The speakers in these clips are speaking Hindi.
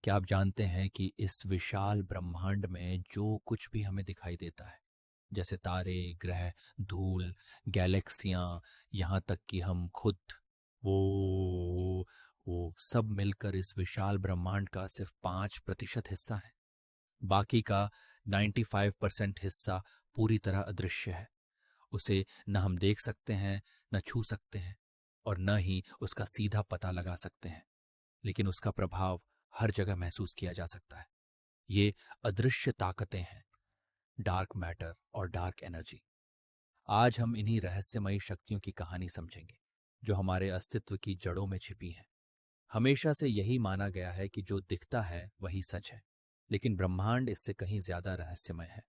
क्या आप जानते हैं कि इस विशाल ब्रह्मांड में जो कुछ भी हमें दिखाई देता है, जैसे तारे, ग्रह, धूल, गैलेक्सियां, यहाँ तक कि हम खुद, वो सब मिलकर इस विशाल ब्रह्मांड का सिर्फ 5% हिस्सा है। बाकी का 95% हिस्सा पूरी तरह अदृश्य है। उसे न हम देख सकते हैं, न छू सकते हैं, और न ही उसका सीधा पता लगा सकते हैं, लेकिन उसका प्रभाव हर जगह महसूस किया जा सकता है। ये अदृश्य ताकतें हैं, डार्क मैटर और डार्क एनर्जी। आज हम इन्हीं रहस्यमयी शक्तियों की कहानी समझेंगे, जो हमारे अस्तित्व की जड़ों में छिपी हैं। हमेशा से यही माना गया है कि जो दिखता है वही सच है, लेकिन ब्रह्मांड इससे कहीं ज्यादा रहस्यमय है।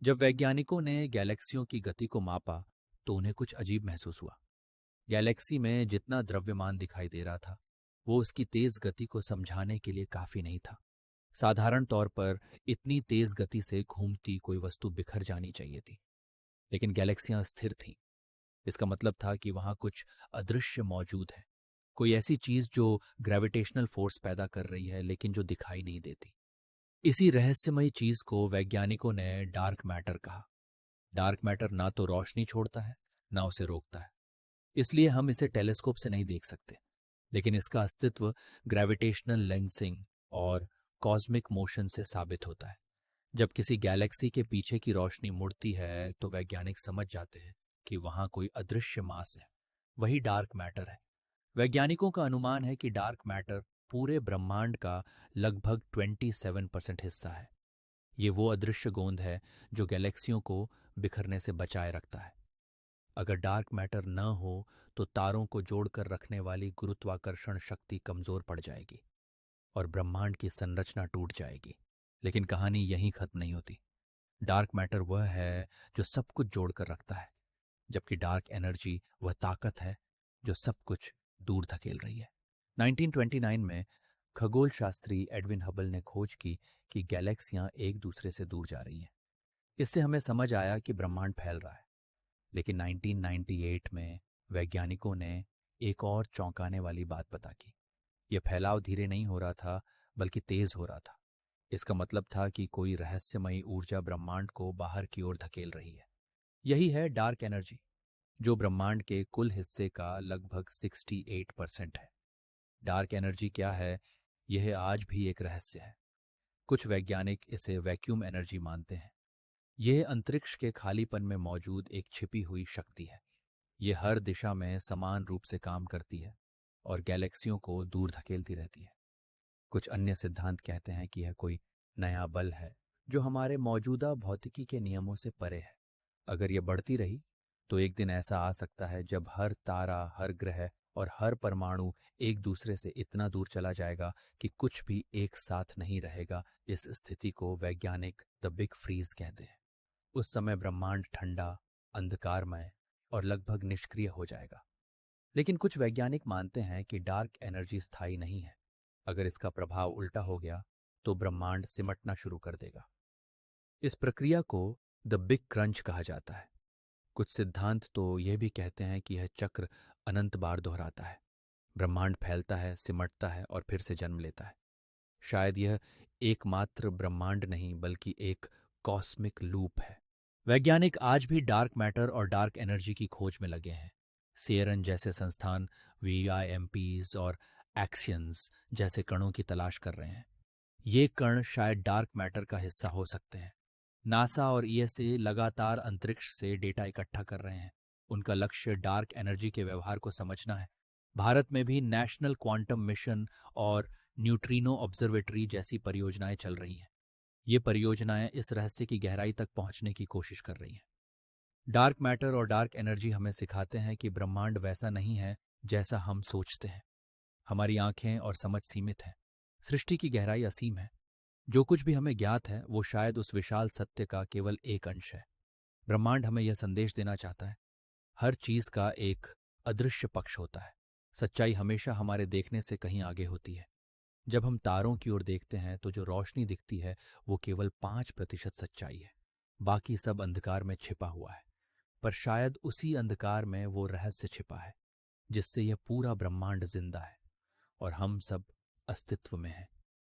जब वैज्ञानिकों ने गैलेक्सियों की गति को मापा, तो उन्हें कुछ अजीब महसूस हुआ। गैलेक्सी में जितना द्रव्यमान दिखाई दे रहा था, वो उसकी तेज गति को समझाने के लिए काफी नहीं था। साधारण तौर पर इतनी तेज गति से घूमती कोई वस्तु बिखर जानी चाहिए थी, लेकिन गैलेक्सियां स्थिर थीं। इसका मतलब था कि वहां कुछ अदृश्य मौजूद है, कोई ऐसी चीज जो ग्रेविटेशनल फोर्स पैदा कर रही है लेकिन जो दिखाई नहीं देती। इसी रहस्यमयी चीज को वैज्ञानिकों ने डार्क मैटर कहा। डार्क मैटर ना तो रोशनी छोड़ता है, ना उसे रोकता है, इसलिए हम इसे टेलीस्कोप से नहीं देख सकते, लेकिन इसका अस्तित्व ग्रेविटेशनल लेंसिंग और कॉस्मिक मोशन से साबित होता है। जब किसी गैलेक्सी के पीछे की रोशनी मुड़ती है, तो वैज्ञानिक समझ जाते हैं कि वहां कोई अदृश्य मास है। वही डार्क मैटर है। वैज्ञानिकों का अनुमान है कि डार्क मैटर पूरे ब्रह्मांड का लगभग 27% हिस्सा है। ये वो अदृश्य गोंद है जो गैलेक्सियों को बिखरने से बचाए रखता है। अगर डार्क मैटर न हो, तो तारों को जोड़कर रखने वाली गुरुत्वाकर्षण शक्ति कमजोर पड़ जाएगी और ब्रह्मांड की संरचना टूट जाएगी। लेकिन कहानी यहीं खत्म नहीं होती। डार्क मैटर वह है जो सब कुछ जोड़कर रखता है, जबकि डार्क एनर्जी वह ताकत है जो सब कुछ दूर धकेल रही है। 1929 में खगोल शास्त्री एडविन हबल ने खोज की कि गैलेक्सियां एक दूसरे से दूर जा रही हैं। इससे हमें समझ आया कि ब्रह्मांड फैल रहा है। लेकिन 1998 में वैज्ञानिकों ने एक और चौंकाने वाली बात पता की। यह फैलाव धीरे नहीं हो रहा था, बल्कि तेज हो रहा था। इसका मतलब था कि कोई रहस्यमयी ऊर्जा ब्रह्मांड को बाहर की ओर धकेल रही है। यही है डार्क एनर्जी, जो ब्रह्मांड के कुल हिस्से का लगभग 68% है। डार्क एनर्जी क्या है, यह आज भी एक रहस्य है। कुछ वैज्ञानिक इसे वैक्यूम एनर्जी मानते हैं। यह अंतरिक्ष के खालीपन में मौजूद एक छिपी हुई शक्ति है। यह हर दिशा में समान रूप से काम करती है और गैलेक्सियों को दूर धकेलती रहती है। कुछ अन्य सिद्धांत कहते हैं कि यह कोई नया बल है जो हमारे मौजूदा भौतिकी के नियमों से परे है। अगर यह बढ़ती रही, तो एक दिन ऐसा आ सकता है जब हर तारा, हर ग्रह और हर परमाणु एक दूसरे से इतना दूर चला जाएगा कि कुछ भी एक साथ नहीं रहेगा। इस स्थिति को वैज्ञानिक द बिग फ्रीज कहते हैं। उस समय ब्रह्मांड ठंडा, अंधकारमय और लगभग निष्क्रिय हो जाएगा। लेकिन कुछ वैज्ञानिक मानते हैं कि डार्क एनर्जी स्थायी नहीं है। अगर इसका प्रभाव उल्टा हो गया, तो ब्रह्मांड सिमटना शुरू कर देगा। इस प्रक्रिया को द बिग क्रंच कहा जाता है। कुछ सिद्धांत तो यह भी कहते हैं कि यह चक्र अनंत बार दोहराता है। ब्रह्मांड फैलता है, सिमटता है और फिर से जन्म लेता है। शायद यह एकमात्र ब्रह्मांड नहीं, बल्कि एक कॉस्मिक लूप है। वैज्ञानिक आज भी डार्क मैटर और डार्क एनर्जी की खोज में लगे हैं। सीएरएन जैसे संस्थान वीआईएमपीज और एक्सियंस जैसे कणों की तलाश कर रहे हैं। ये कण शायद डार्क मैटर का हिस्सा हो सकते हैं। नासा और ईएसए लगातार अंतरिक्ष से डेटा इकट्ठा कर रहे हैं। उनका लक्ष्य डार्क एनर्जी के व्यवहार को समझना है। भारत में भी नेशनल क्वांटम मिशन और न्यूट्रिनो ऑब्जर्वेटरी जैसी परियोजनाएं चल रही हैं। ये परियोजनाएं इस रहस्य की गहराई तक पहुंचने की कोशिश कर रही हैं। डार्क मैटर और डार्क एनर्जी हमें सिखाते हैं कि ब्रह्मांड वैसा नहीं है जैसा हम सोचते हैं। हमारी आंखें और समझ सीमित है। सृष्टि की गहराई असीम है। जो कुछ भी हमें ज्ञात है, वो शायद उस विशाल सत्य का केवल एक अंश है। ब्रह्मांड हमें यह संदेश देना चाहता है, हर चीज का एक अदृश्य पक्ष होता है। सच्चाई हमेशा हमारे देखने से कहीं आगे होती है। जब हम तारों की ओर देखते हैं, तो जो रोशनी दिखती है वो केवल 5% सच्चाई है। बाकी सब अंधकार में छिपा हुआ है। पर शायद उसी अंधकार में वो रहस्य छिपा है, जिससे यह पूरा ब्रह्मांड जिंदा है और हम सब अस्तित्व में हैं।